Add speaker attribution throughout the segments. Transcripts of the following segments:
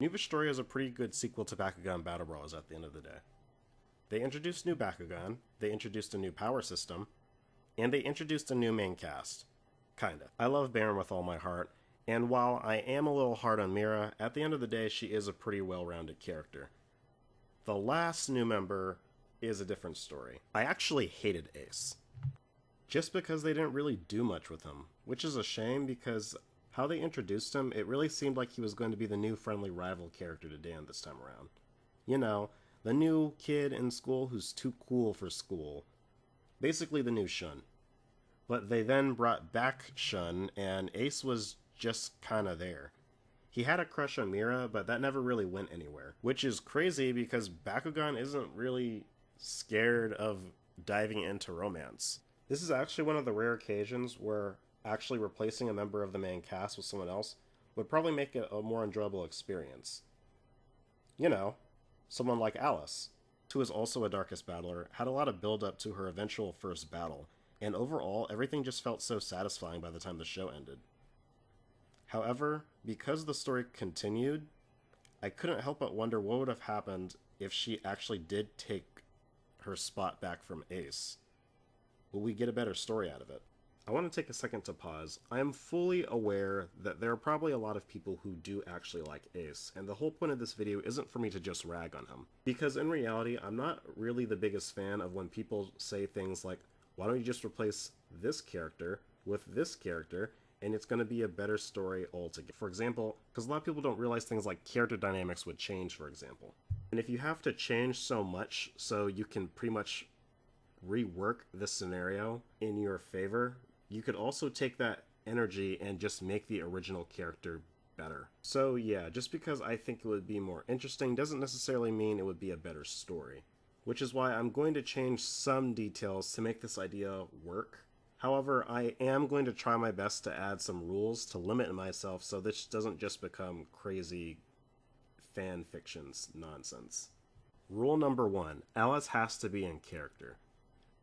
Speaker 1: New Vestroia is a pretty good sequel to Bakugan Battle Brawlers at the end of the day. They introduced new Bakugan, they introduced a new power system, and they introduced a new main cast. Kinda. I love Baron with all my heart, and while I am a little hard on Mira, at the end of the day she is a pretty well-rounded character. The last new member is a different story. I actually hated Ace. Just because they didn't really do much with him, which is a shame because how they introduced him, it really seemed like he was going to be the new friendly rival character to Dan this time around. You know, the new kid in school who's too cool for school. Basically the new Shun. But they then brought back Shun, and Ace was just kinda there. He had a crush on Mira, but that never really went anywhere. Which is crazy because Bakugan isn't really scared of diving into romance. This is actually one of the rare occasions where actually replacing a member of the main cast with someone else would probably make it a more enjoyable experience. You know, someone like Alice, who is also a Darkest Battler, had a lot of build-up to her eventual first battle, and overall, everything just felt so satisfying by the time the show ended. However, because the story continued, I couldn't help but wonder what would have happened if she actually did take her spot back from Ace. Will we get a better story out of it? I want to take a second to pause. I am fully aware that there are probably a lot of people who do actually like Ace, and the whole point of this video isn't for me to just rag on him. Because in reality, I'm not really the biggest fan of when people say things like, why don't you just replace this character with this character, and it's going to be a better story altogether. For example, because a lot of people don't realize things like character dynamics would change, for example. And if you have to change so much so you can pretty much rework this scenario in your favor, you could also take that energy and just make the original character better. So yeah, just because I think it would be more interesting doesn't necessarily mean it would be a better story. Which is why I'm going to change some details to make this idea work. However, I am going to try my best to add some rules to limit myself so this doesn't just become crazy fan fictions nonsense. Rule number 1, Alice has to be in character.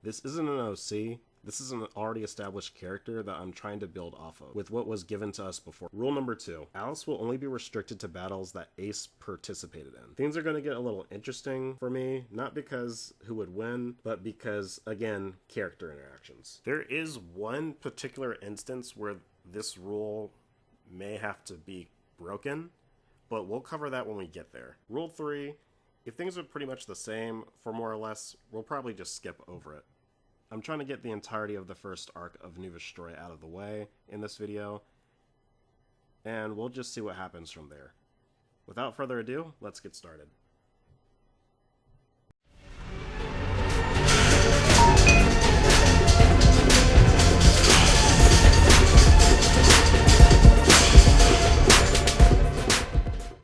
Speaker 1: This isn't an OC, this is an already established character that I'm trying to build off of, with what was given to us before. Rule number 2, Alice will only be restricted to battles that Ace participated in. Things are going to get a little interesting for me, not because who would win, but because, again, character interactions. There is one particular instance where this rule may have to be broken, but we'll cover that when we get there. Rule 3, if things are pretty much the same, for more or less, we'll probably just skip over it. I'm trying to get the entirety of the first arc of New Vestroia out of the way in this video, and we'll just see what happens from there. Without further ado, let's get started.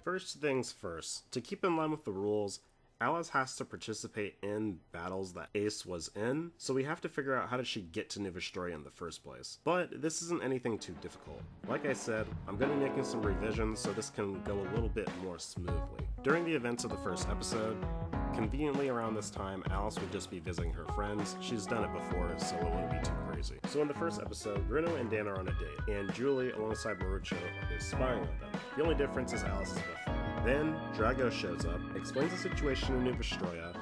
Speaker 1: First things first, to keep in line with the rules, Alice has to participate in battles that Ace was in, so we have to figure out how did she get to New Vestroia in the first place. But this isn't anything too difficult. Like I said, I'm going to be making some revisions so this can go a little bit more smoothly. During the events of the first episode, conveniently around this time, Alice would just be visiting her friends. She's done it before, so it wouldn't be too crazy. So in the first episode, Bruno and Dan are on a date, and Julie, alongside Marucho, is spying on them. The only difference is Alice is with them. Then, Drago shows up, explains the situation in New Vestroia,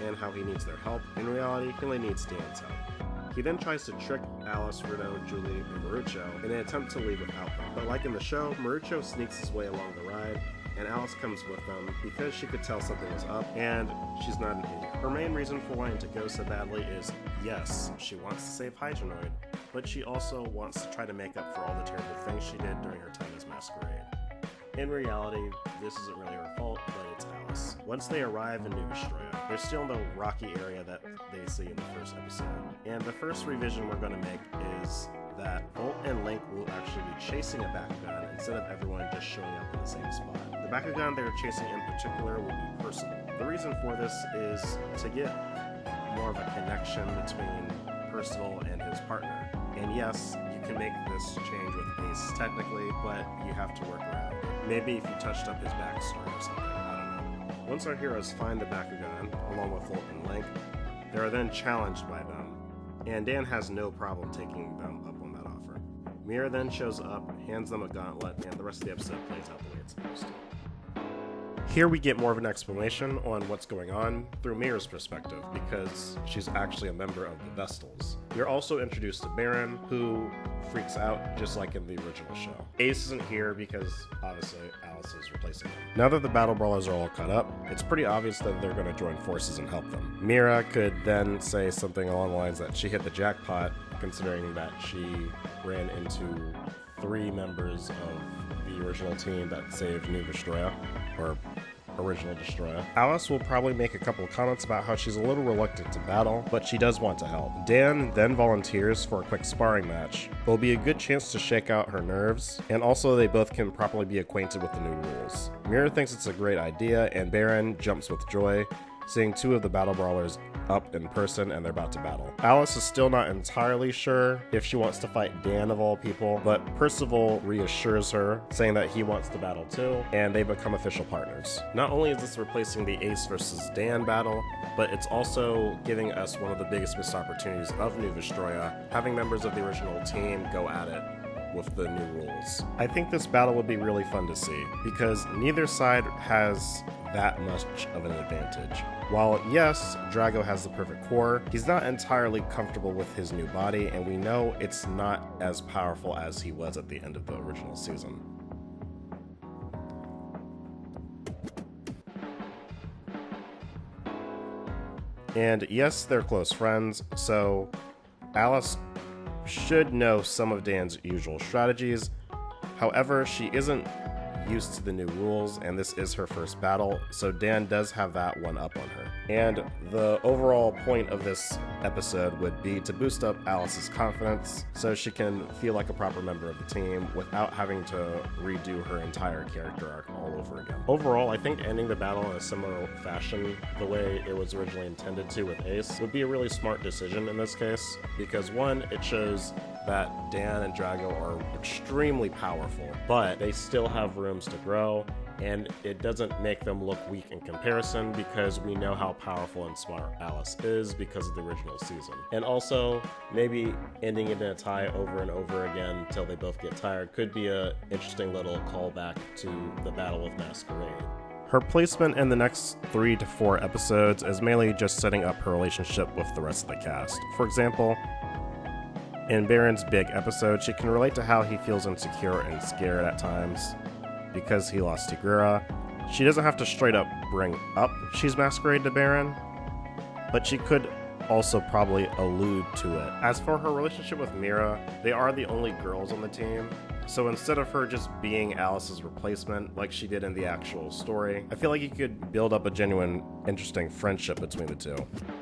Speaker 1: and how he needs their help. In reality, he only needs Dan's help. He then tries to trick Alice, Bruno, Julie, and Marucho in an attempt to leave without them. But like in the show, Marucho sneaks his way along the ride, and Alice comes with them because she could tell something was up, and she's not an idiot. Her main reason for wanting to go so badly is, yes, she wants to save Hydronoid, but she also wants to try to make up for all the terrible things she did during her time as Masquerade. In reality, this isn't really her fault, but it's Alice. Once they arrive in New Vestroia, they're still in the rocky area that they see in the first episode. And the first revision we're going to make is that Volt and Link will actually be chasing a Bakugan instead of everyone just showing up in the same spot. The Bakugan they're chasing in particular will be Percival. The reason for this is to get more of a connection between Percival and his partner. And yes, you can make this change with Ace technically, but you have to work around it. Maybe if you touched up his backstory or something, I don't know. Once our heroes find the Bakugan, along with Volt and Link, they are then challenged by them, and Dan has no problem taking them up on that offer. Mira then shows up, hands them a gauntlet, and the rest of the episode plays out the way it's supposed to. Here we get more of an explanation on what's going on through Mira's perspective, because she's actually a member of the Vestals. We're also introduced to Baron, who freaks out just like in the original show. Ace isn't here because obviously Alice is replacing him. Now that the Battle Brawlers are all caught up, it's pretty obvious that they're going to join forces and help them. Mira could then say something along the lines that she hit the jackpot, considering that she ran into 3 members of the original team that saved New Vestroia, or original Destroyer. Alice will probably make a couple of comments about how she's a little reluctant to battle, but she does want to help. Dan then volunteers for a quick sparring match. It'll be a good chance to shake out her nerves, and also they both can properly be acquainted with the new rules. Mira thinks it's a great idea, and Baron jumps with joy, seeing 2 of the Battle Brawlers up in person and they're about to battle. Alice is still not entirely sure if she wants to fight Dan of all people, but Percival reassures her, saying that he wants to battle too, and they become official partners. Not only is this replacing the Ace versus Dan battle, but it's also giving us one of the biggest missed opportunities of New Vestroia, having members of the original team go at it with the new rules. I think this battle would be really fun to see, because neither side has that much of an advantage. While yes, Drago has the perfect core, he's not entirely comfortable with his new body, and we know it's not as powerful as he was at the end of the original season. And yes, they're close friends, so Alice should know some of Dan's usual strategies. However, she isn't used to the new rules, and this is her first battle, so Dan does have that one up on her. And the overall point of this episode would be to boost up Alice's confidence so she can feel like a proper member of the team without having to redo her entire character arc all over again. Overall, I think ending the battle in a similar fashion, the way it was originally intended to with Ace, would be a really smart decision in this case, because one, it shows that Dan and Drago are extremely powerful, but they still have rooms to grow, and it doesn't make them look weak in comparison because we know how powerful and smart Alice is because of the original season. And also, maybe ending it in a tie over and over again until they both get tired could be an interesting little callback to the Battle of Masquerade. Her placement in the next 3 to 4 episodes is mainly just setting up her relationship with the rest of the cast. For example, in Baron's big episode, she can relate to how he feels insecure and scared at times because he lost Tigrera. She doesn't have to straight up bring up she's Masquerade to Baron, but she could also probably allude to it. As for her relationship with Mira, they are the only girls on the team, so instead of her just being Alice's replacement like she did in the actual story, I feel like you could build up a genuine, interesting friendship between the two.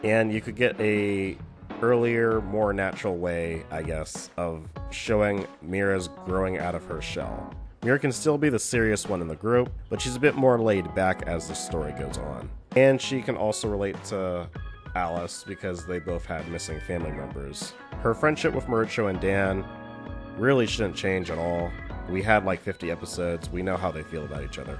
Speaker 1: And you could get a earlier, more natural way, I guess, of showing Mira's growing out of her shell. Mira can still be the serious one in the group, but she's a bit more laid back as the story goes on. And she can also relate to Alice because they both had missing family members. Her friendship with Marucho and Dan really shouldn't change at all. We had like 50 episodes, we know how they feel about each other.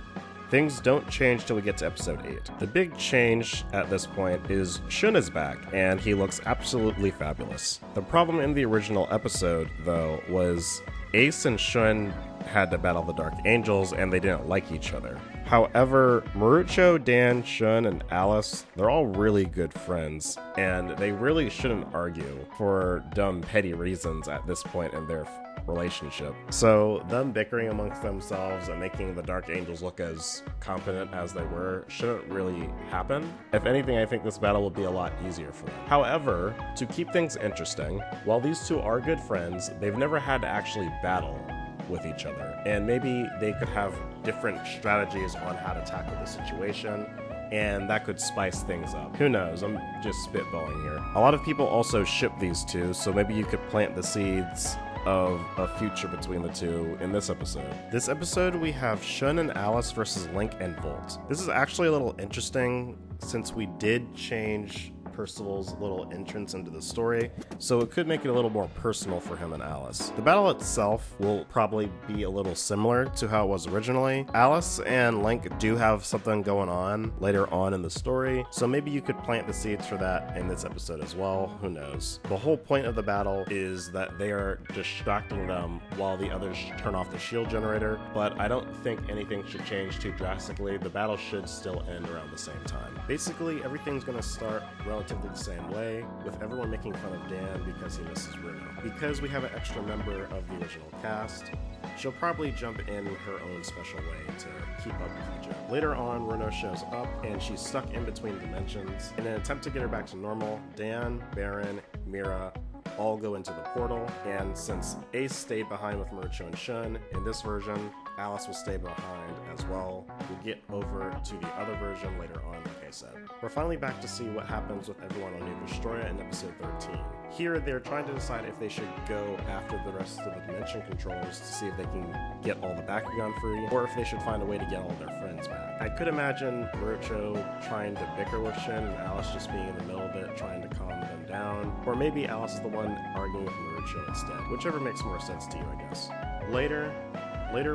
Speaker 1: Things don't change till we get to episode 8. The big change at this point is Shun is back, and he looks absolutely fabulous. The problem in the original episode, though, was Ace and Shun had to battle the Dark Angels, and they didn't like each other. However, Marucho, Dan, Shun, and Alice, they're all really good friends, and they really shouldn't argue for dumb, petty reasons at this point in their relationship. So them bickering amongst themselves and making the Dark Angels look as competent as they were shouldn't really happen. If anything, I think this battle will be a lot easier for them. However, to keep things interesting, while these two are good friends, they've never had to actually battle with each other, and maybe they could have different strategies on how to tackle the situation, and that could spice things up. Who knows? I'm just spitballing here. A lot of people also ship these two, so maybe you could plant the seeds of a future between the two in this episode. This episode, we have Shun and Alice versus Link and Volt. This is actually a little interesting since we did change Percival's little entrance into the story, so it could make it a little more personal for him and Alice. The battle itself will probably be a little similar to how it was originally. Alice and Link do have something going on later on in the story, so maybe you could plant the seeds for that in this episode as well, who knows. The whole point of the battle is that they are distracting them while the others turn off the shield generator, but I don't think anything should change too drastically. The battle should still end around the same time. Basically, everything's going to start relatively the same way, with everyone making fun of Dan because he misses Bruno. Because we have an extra member of the original cast, she'll probably jump in her own special way to keep up with the joke. Later on, Bruno shows up, and she's stuck in between dimensions. In an attempt to get her back to normal, Dan, Baron, Mira, all go into the portal, and since Ace stayed behind with Marucho and Shun, in this version, Alice will stay behind as well. We'll get over to the other version later on, like I said. We're finally back to see what happens with everyone on New Vestroia in episode 13. Here, they're trying to decide if they should go after the rest of the dimension controllers to see if they can get all the Bakugan free, or if they should find a way to get all their friends back. I could imagine Marucho trying to bicker with Shun and Alice just being in the middle of it, trying to calm them down, or maybe Alice is the one arguing with Marucho instead, whichever makes more sense to you, I guess. Later,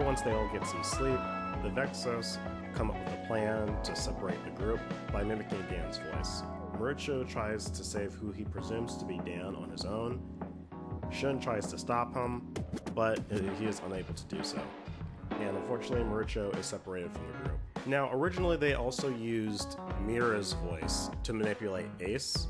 Speaker 1: once they all get some sleep, the Vexos come up with a plan to separate the group by mimicking Dan's voice. Marucho tries to save who he presumes to be Dan on his own. Shun tries to stop him, but he is unable to do so. And unfortunately, Marucho is separated from the group. Now, originally they also used Mira's voice to manipulate Ace,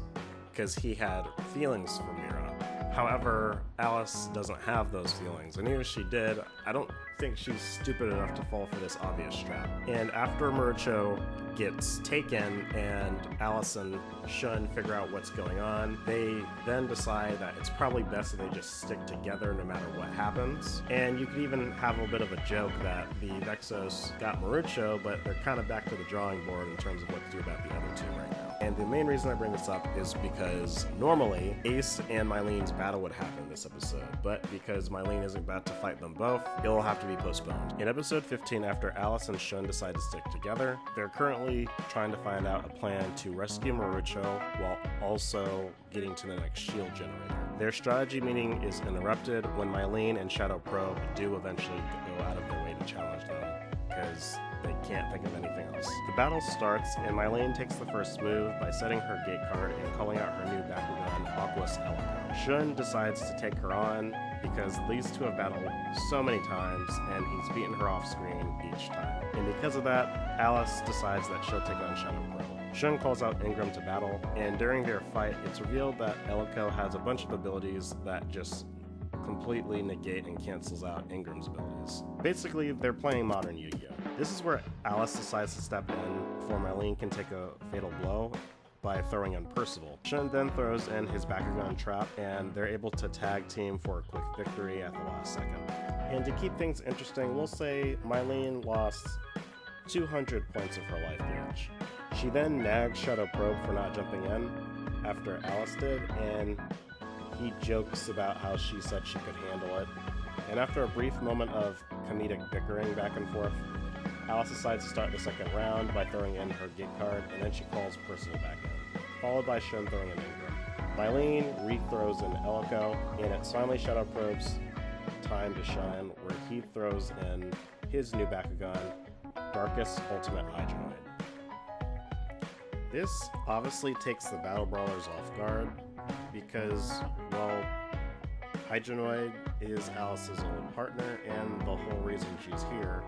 Speaker 1: because he had feelings for Mira. However, Alice doesn't have those feelings, and even if she did, I don't think she's stupid enough to fall for this obvious trap. And after Marucho gets taken and Alice and Shun figure out what's going on, they then decide that it's probably best that they just stick together no matter what happens. And you could even have a bit of a joke that the Vexos got Marucho, but they're kind of back to the drawing board in terms of what to do about the other two right now. And the main reason I bring this up is because normally Ace and Mylene's battle would happen this episode, but because Mylene isn't about to fight them both, it'll have to be postponed. In episode 15, after Alice and Shun decide to stick together, they're currently trying to find out a plan to rescue Marucho while also getting to the next shield generator. Their strategy meeting is interrupted when Mylene and Shadow Probe do eventually go out of their way to challenge them, because they can't think of anything else. The battle starts, and Mylene takes the first move by setting her gate card and calling out her new Bakugan, Aqua's Epilogue. Shun decides to take her on because these two have battled so many times, and he's beaten her off screen each time. And because of that, Alice decides that she'll take on Shadow Probe. Shun calls out Ingram to battle, and during their fight, it's revealed that Eliko has a bunch of abilities that just completely negate and cancels out Ingram's abilities. Basically, they're playing modern Yu-Gi-Oh! This is where Alice decides to step in before Mylene can take a fatal blow by throwing in Percival. Shun then throws in his Bakugan trap, and they're able to tag team for a quick victory at the last second. And to keep things interesting, we'll say Mylene lost 200 points of her life gauge. She then nags Shadow Probe for not jumping in after Alice did, and he jokes about how she said she could handle it. And after a brief moment of comedic bickering back and forth, Alice decides to start the second round by throwing in her gate card, and then she calls Percival back in, followed by Shun throwing in Ingram. Mylene re-throws in Eliko, and it's finally Shadow Probe's time to shine, where he throws in his new Bakugan, Darkest Ultimate Hydroid. This obviously takes the Battle Brawlers off guard, because, well, Hydroid is Alice's old partner and the whole reason she's here.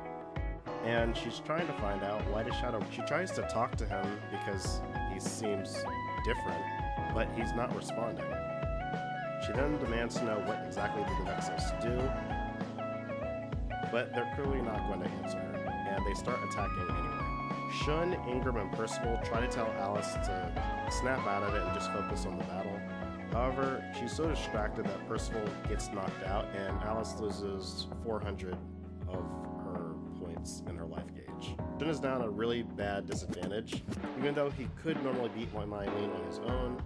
Speaker 1: And she's trying to find out why does Shadow... She tries to talk to him because he seems different, but he's not responding. She then demands to know what exactly did the Vexos do, but they're clearly not going to answer her, and they start attacking anyway. Shun, Ingram, and Percival try to tell Alice to snap out of it and just focus on the battle. However, she's so distracted that Percival gets knocked out, and Alice loses 400 of her points in her life gauge. Shun is now at a really bad disadvantage. Even though he could normally beat Mylene on his own,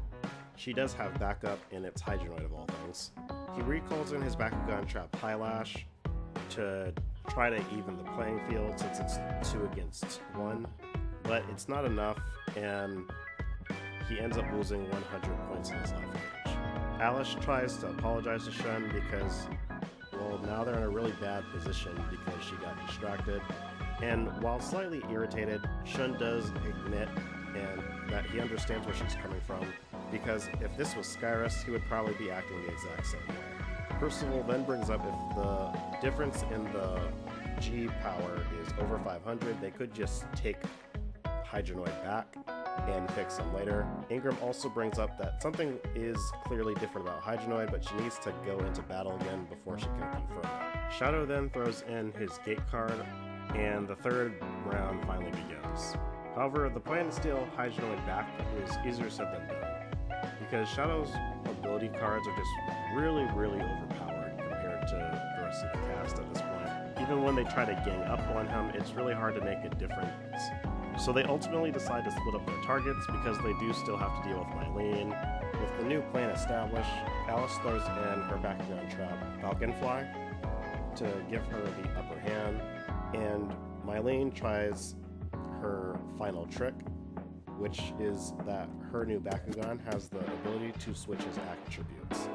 Speaker 1: she does have backup, and it's Hydroid of all things. He recalls in his Bakugan trap Hylash to try to even the playing field since it's 2 against 1, but it's not enough, and he ends up losing 100 points in his life gauge. Alice tries to apologize to Shun because, well, now they're in a really bad position because she got distracted. And while slightly irritated, Shun does admit that he understands where she's coming from, because if this was Skyrus, he would probably be acting the exact same way. Percival then brings up if the difference in the G power is over 500, they could just take Hydronoid back and fix him later. Ingram also brings up that something is clearly different about Hydronoid, but she needs to go into battle again before she can confirm it. Shadow then throws in his gate card, and the third round finally begins. However, the plan to steal Hydronoid back is easier said than done, because Shadow's ability cards are just really overpowered compared to the rest of the cast at this point. Even when they try to gang up on him, it's really hard to make a difference. So they ultimately decide to split up their targets because they do still have to deal with Mylene. With the new plan established, Alice throws in her Bakugan trap, Falconfly, to give her the upper hand, and Mylene tries her final trick, which is that her new Bakugan has the ability to switch his attributes,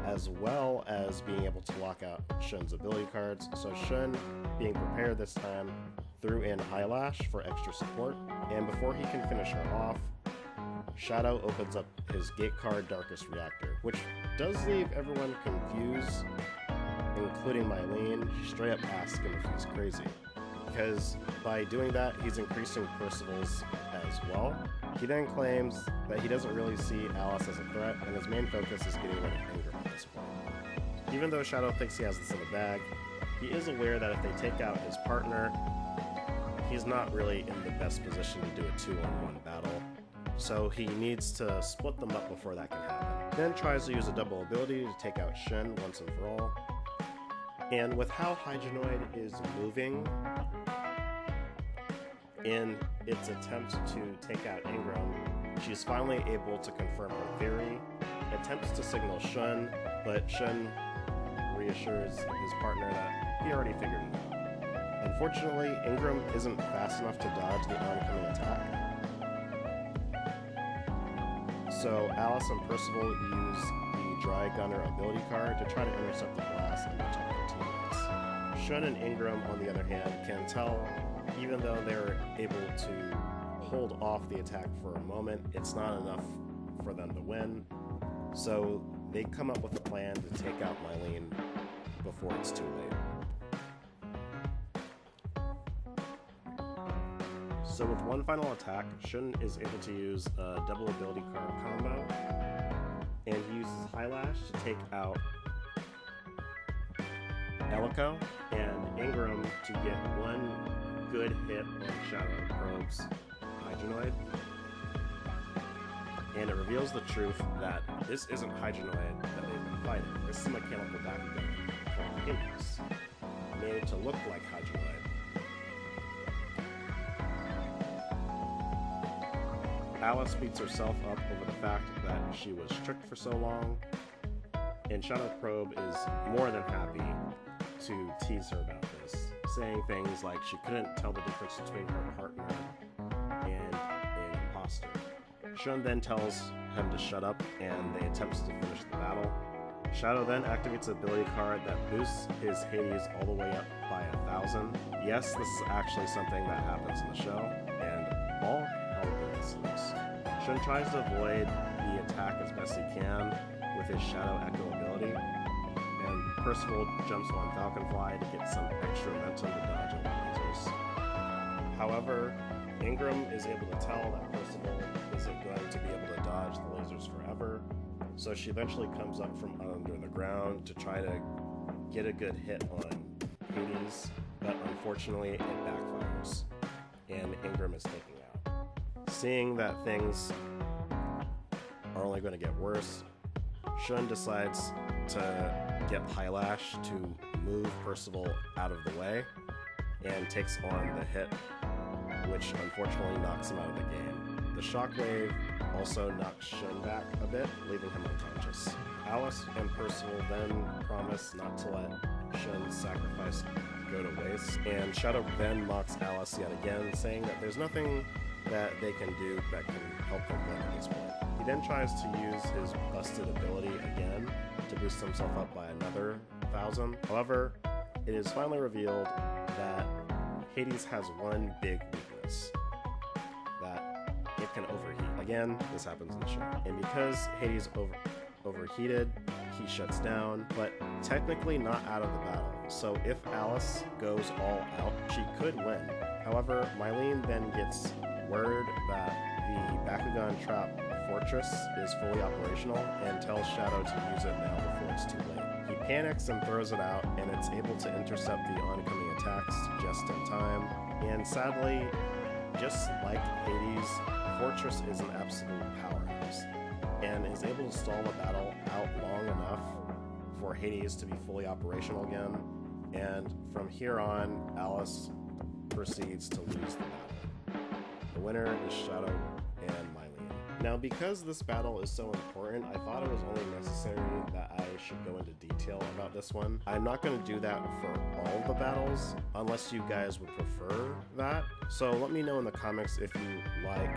Speaker 1: as well as being able to lock out Shun's ability cards. So Shun, being prepared this time, threw in Highlash for extra support, and before he can finish her off, Shadow opens up his gate card, Darkest Reactor, which does leave everyone confused, including Mylene. She straight up asks him if he's crazy, because by doing that, he's increasing Percival's as well. He then claims that he doesn't really see Alice as a threat, and his main focus is getting rid of Ingram at this point. Even though Shadow thinks he has this in the bag, he is aware that if they take out his partner, he's not really in the best position to do a 2-on-1 battle, so he needs to split them up before that can happen. Then tries to use a double ability to take out Shun once and for all. And with how Hydronoid is moving in its attempt to take out Ingram, she's finally able to confirm her theory, attempts to signal Shun, but Shun reassures his partner that he already figured it out. Unfortunately, Ingram isn't fast enough to dodge the oncoming attack, so Alice and Percival use the Dry Gunner ability card to try to intercept the blast and protect their teammates. Shun and Ingram, on the other hand, can tell, even though they're able to hold off the attack for a moment, it's not enough for them to win, so they come up with a plan to take out Mylene before it's too late. So with one final attack, Shun is able to use a double ability card combo, and he uses Highlash to take out Elico, and Ingram to get one good hit on Shadow Probe's Hydronoid. And it reveals the truth that this isn't Hydronoid that they've been fighting. This is a mechanical Bakugan called Hades, made to look like Hydronoid. Alice beats herself up over the fact that she was tricked for so long, and Shadow Probe is more than happy to tease her about this, saying things like she couldn't tell the difference between her partner and an imposter. Shun then tells him to shut up, and they attempt to finish the battle. Shadow then activates an ability card that boosts his Hades all the way up by 1,000. Yes, this is actually something that happens in the show, and all hell breaks loose. Shun tries to avoid the attack as best he can with his Shadow Echo ability, and Percival jumps on Falconfly to get some extra momentum to dodge all the lasers. However, Ingram is able to tell that Percival isn't going to be able to dodge the lasers forever, so she eventually comes up from under the ground to try to get a good hit on Hades, but unfortunately it backfires, and Ingram is taken out. Seeing that things are only going to get worse, Shun decides to get Highlash to move Percival out of the way and takes on the hit, which unfortunately knocks him out of the game. The shockwave also knocks Shun back a bit, leaving him unconscious. Alice and Percival then promise not to let Shun's sacrifice go to waste, and Shadow then mocks Alice yet again, saying that there's nothing that they can do that can help them win at this point. He then tries to use his busted ability again to boost himself up by another 1,000. However, it is finally revealed that Hades has one big weakness, that it can overheat. Again, this happens in the show. And because Hades overheated, he shuts down, but technically not out of the battle. So if Alice goes all out, she could win. However, Mylene then gets word that the Bakugan Trap Fortress is fully operational and tells Shadow to use it now before it's too late. He panics and throws it out, and it's able to intercept the oncoming attacks just in time. And sadly, just like Hades, Fortress is an absolute powerhouse and is able to stall the battle out long enough for Hades to be fully operational again. And from here on, Alice proceeds to lose the battle. The winner is Shadow and Mylene. Now, because this battle is so important, I thought it was only necessary that I should go into detail about this one. I'm not going to do that for all of the battles, unless you guys would prefer that. So let me know in the comments if you like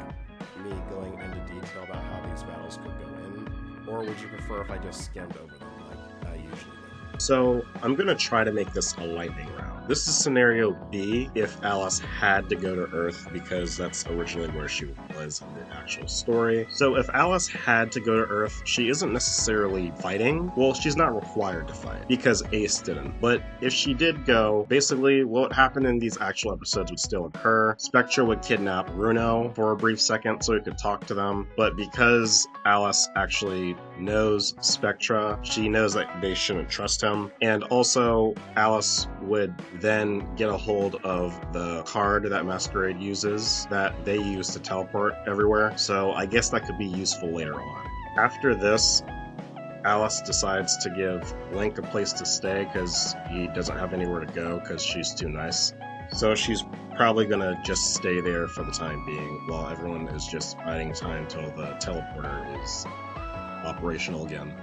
Speaker 1: me going into detail about how these battles could go in, or would you prefer if I just skimmed over them like I usually do? So I'm going to try to make this a lightning round. This is scenario B if Alice had to go to Earth, because that's originally where she was in the actual story. So if Alice had to go to Earth, she isn't necessarily fighting. Well, she's not required to fight because Ace didn't. But if she did go, basically what happened in these actual episodes would still occur. Spectra would kidnap Runo for a brief second so he could talk to them. But because Alice actually knows Spectra, she knows that they shouldn't trust him. And also, Alice would then get a hold of the card that Masquerade uses that they use to teleport everywhere. So I guess that could be useful later on. After this, Alice decides to give Link a place to stay because he doesn't have anywhere to go because she's too nice. So she's probably gonna just stay there for the time being while everyone is just biding time till the teleporter is operational again.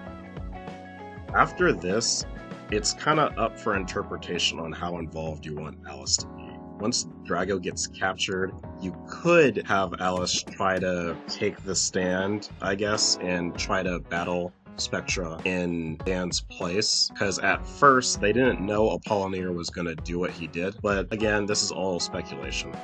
Speaker 1: After this, it's kind of up for interpretation on how involved you want Alice to be. Once Drago gets captured, you could have Alice try to take the stand, I guess, and try to battle Spectra in Dan's place, because at first they didn't know Apollinaire was going to do what he did, but again, this is all speculation.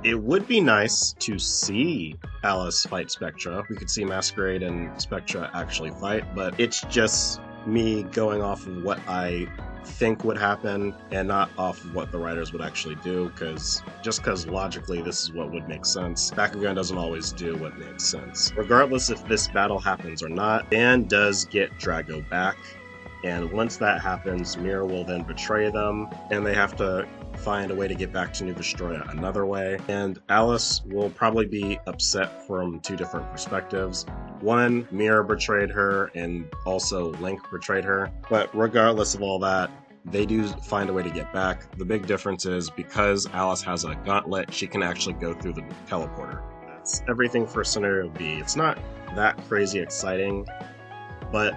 Speaker 1: It would be nice to see Alice fight Spectra. We could see Masquerade and Spectra actually fight, but it's just me going off of what I think would happen and not off of what the writers would actually do, because logically this is what would make sense. Bakugan doesn't always do what makes sense. Regardless if this battle happens or not, Dan does get Drago back, and once that happens, Mira will then betray them, and they have to find a way to get back to New Vestroia another way. And Alice will probably be upset from two different perspectives. One, Mira betrayed her, and also Link betrayed her. But regardless of all that, they do find a way to get back. The big difference is because Alice has a gauntlet, she can actually go through the teleporter. That's everything for scenario B. It's not that crazy exciting, but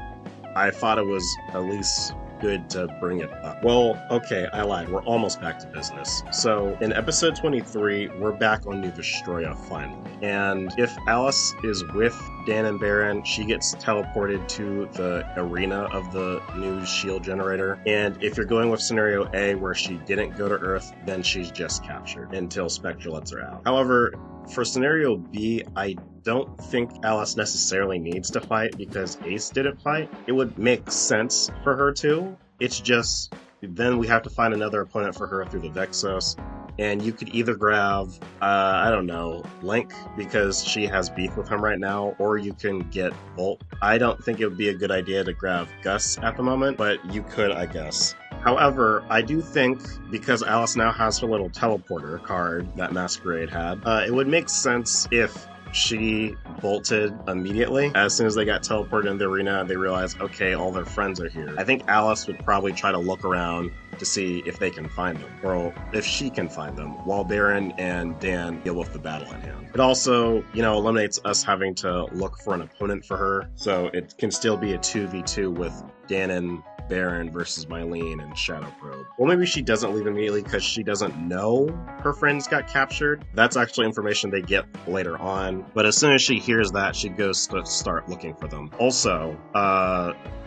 Speaker 1: I thought it was at least good to bring it up. Well, okay, I lied. We're almost back to business. So in episode 23, we're back on New Vestroia finally. And if Alice is with Dan and Baron, she gets teleported to the arena of the new shield generator. And if you're going with scenario A, where she didn't go to Earth, then she's just captured until Spectra lets her out. However, for scenario B, I don't think Alice necessarily needs to fight because Ace didn't fight. It would make sense for her to. It's just, then we have to find another opponent for her through the Vexos. And you could either grab, I don't know, Link, because she has beef with him right now, or you can get Bolt. I don't think it would be a good idea to grab Gus at the moment, but you could, I guess. However, I do think, because Alice now has her little teleporter card that Masquerade had, it would make sense if she bolted immediately. As soon as they got teleported in the arena, they realized, okay, all their friends are here. I think Alice would probably try to look around to see if they can find them, or if she can find them, while Baron and Dan deal with the battle at hand. It also, eliminates us having to look for an opponent for her, so it can still be a 2v2 with Dan and Baron versus Mylene and Shadow Probe. Well, maybe she doesn't leave immediately because she doesn't know her friends got captured. That's actually information they get later on. But as soon as she hears that, she goes to start looking for them. Also,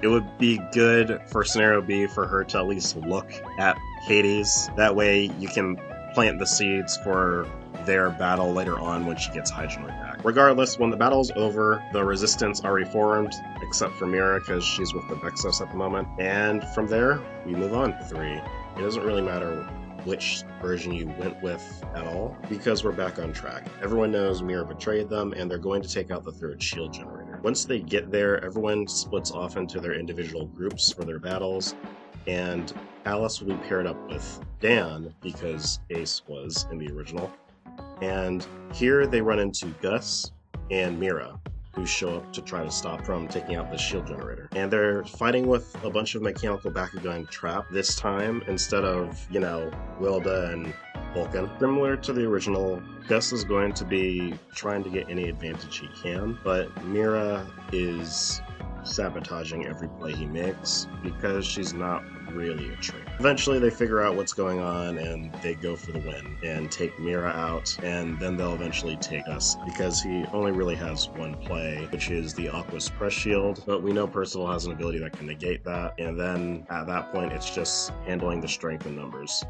Speaker 1: it would be good for scenario B for her to at least look at Hades. That way you can plant the seeds for their battle later on when she gets Hydronoid back. Regardless, when the battle's over, the resistance already formed, except for Mira because she's with the Vexos at the moment. And from there, we move on to 3. It doesn't really matter which version you went with at all, because we're back on track. Everyone knows Mira betrayed them, and they're going to take out the 3rd shield generator. Once they get there, everyone splits off into their individual groups for their battles, and Alice will be paired up with Dan, because Ace was in the original. And here they run into Gus and Mira, who show up to try to stop from taking out the shield generator. And they're fighting with a bunch of mechanical Bakugan trap this time, instead of, you know, Wilda and Vulcan. Similar to the original, Gus is going to be trying to get any advantage he can, but Mira is sabotaging every play he makes because she's not really a trainer. Eventually they figure out what's going on and they go for the win and take Mira out, and then they'll eventually take us because he only really has one play, which is the Aqua's Press Shield, but we know Percival has an ability that can negate that, and then at that point it's just handling the strength in numbers.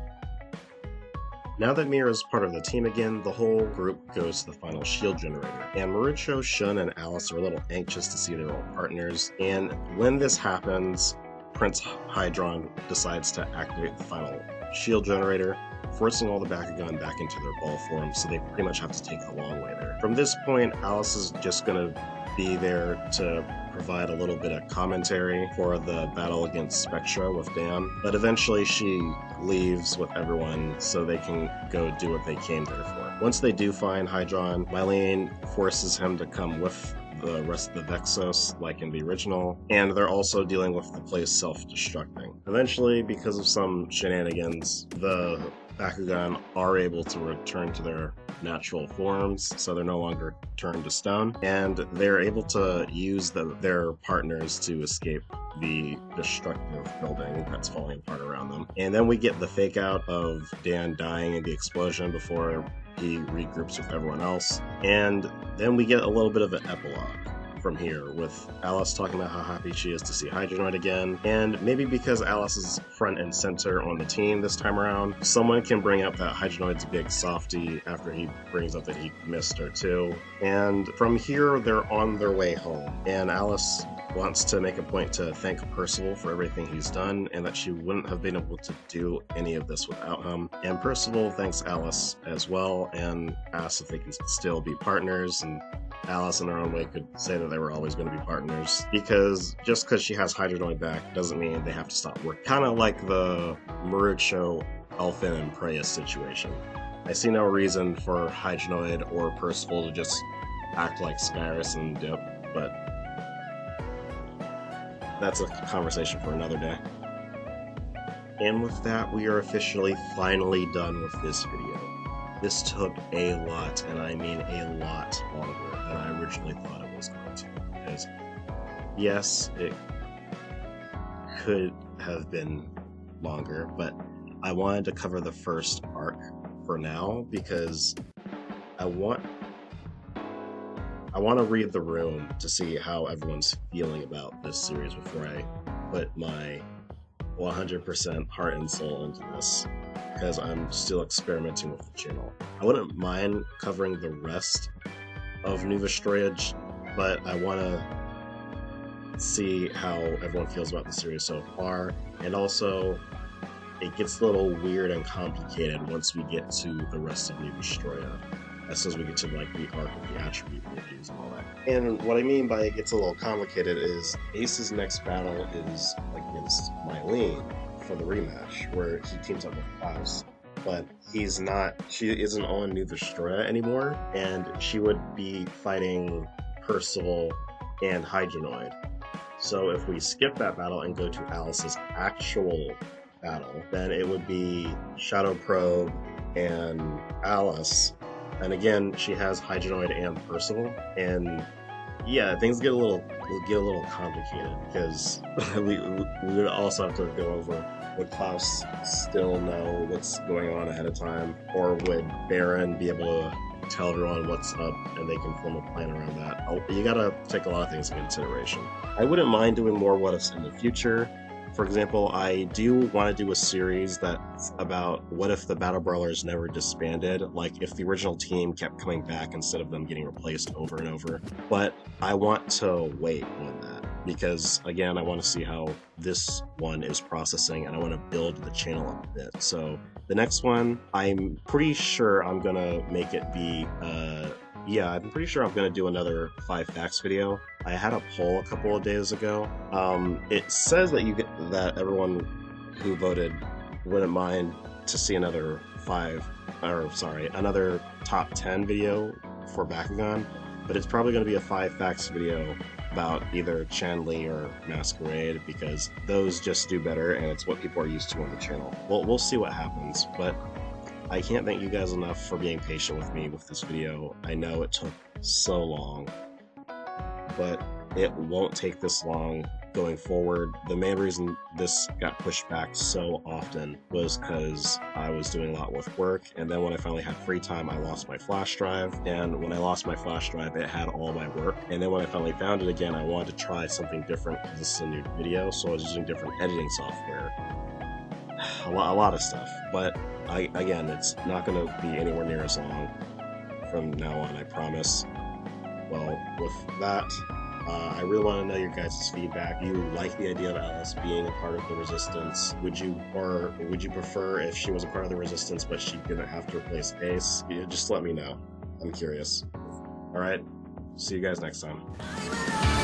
Speaker 1: Now that Mira's part of the team again, the whole group goes to the final shield generator, and Marucho, Shun, and Alice are a little anxious to see their old partners, and when this happens, Prince Hydron decides to activate the final shield generator, forcing all the Bakugan back into their ball form, so they pretty much have to take the long way there. From this point, Alice is just going to be there to provide a little bit of commentary for the battle against Spectra with Dan, but eventually she leaves with everyone so they can go do what they came there for. Once they do find Hydron, Mylene forces him to come with the rest of the Vexos, like in the original, and they're also dealing with the place self-destructing. Eventually, because of some shenanigans, the Bakugan are able to return to their natural forms, so they're no longer turned to stone, and they're able to use their partners to escape the destructive building that's falling apart around them. And then we get the fake out of Dan dying in the explosion before he regroups with everyone else, and then we get a little bit of an epilogue from here, with Alice talking about how happy she is to see Hydronoid again, and maybe because Alice is front and center on the team this time around, someone can bring up that Hydronoid's a big softie after he brings up that he missed her too. And from here, they're on their way home, and Alice wants to make a point to thank Percival for everything he's done, and that she wouldn't have been able to do any of this without him. And Percival thanks Alice as well, and asks if they can still be partners, and Alice in her own way could say that they were always going to be partners, because just because she has Hydronoid back doesn't mean they have to stop working. Kind of like the Marucho, Elfin, and Preya situation. I see no reason for Hydronoid or Percival to just act like Skyrus and dip, but that's a conversation for another day. And with that, we are officially finally done with this video. This took a lot, and I mean a lot longer than I originally thought it was going to. Because, yes, it could have been longer, but I wanted to cover the first arc for now, because I want to read the room to see how everyone's feeling about this series before I put my 100% heart and soul into this, because I'm still experimenting with the channel. I wouldn't mind covering the rest of New Vestroia, but I want to see how everyone feels about the series so far, and also it gets a little weird and complicated once we get to the rest of New Vestroia, as soon as we get to like the arc of the attribute reviews and all that. And what I mean by it gets a little complicated is Ace's next battle is against Mylene for the rematch, where he teams up with Klaus, but she isn't on New Vestroia anymore, and she would be fighting Percival and Hydronoid. So if we skip that battle and go to Alice's actual battle, then it would be Shadow Probe and Alice. And again, she has Hydronoid and Percival, and yeah, things get a little complicated because we would also have to go over, would Klaus still know what's going on ahead of time, or would Baron be able to tell everyone what's up and they can form a plan around that? You gotta take a lot of things into consideration. I wouldn't mind doing more what ifs in the future. For example, I do want to do a series that's about what if the Battle Brawlers never disbanded, like if the original team kept coming back instead of them getting replaced over and over. But I want to wait on that because, again, I want to see how this one is processing and I want to build the channel up a bit. So the next one, I'm pretty sure I'm going to make it be, I'm pretty sure I'm going to do another 5 facts video. I had a poll a couple of days ago. It says that everyone who voted wouldn't mind to see another another top 10 video for Bakugan, but it's probably going to be a 5 facts video about either Chan-Li or Masquerade because those just do better and it's what people are used to on the channel. We'll see what happens, but I can't thank you guys enough for being patient with me with this video. I know it took so long, but it won't take this long going forward. The main reason this got pushed back so often was because I was doing a lot with work, and then when I finally had free time, I lost my flash drive, and when I lost my flash drive, it had all my work, and then when I finally found it again, I wanted to try something different because this is a new video, so I was using different editing software. A lot of stuff, but again, it's not going to be anywhere near as long from now on, I promise. Well, with that, I really want to know your guys' feedback. Do you like the idea of Alice being a part of the Resistance? Would you prefer if she was a part of the Resistance but she didn't have to replace Ace? Just let me know. I'm curious. Alright, see you guys next time.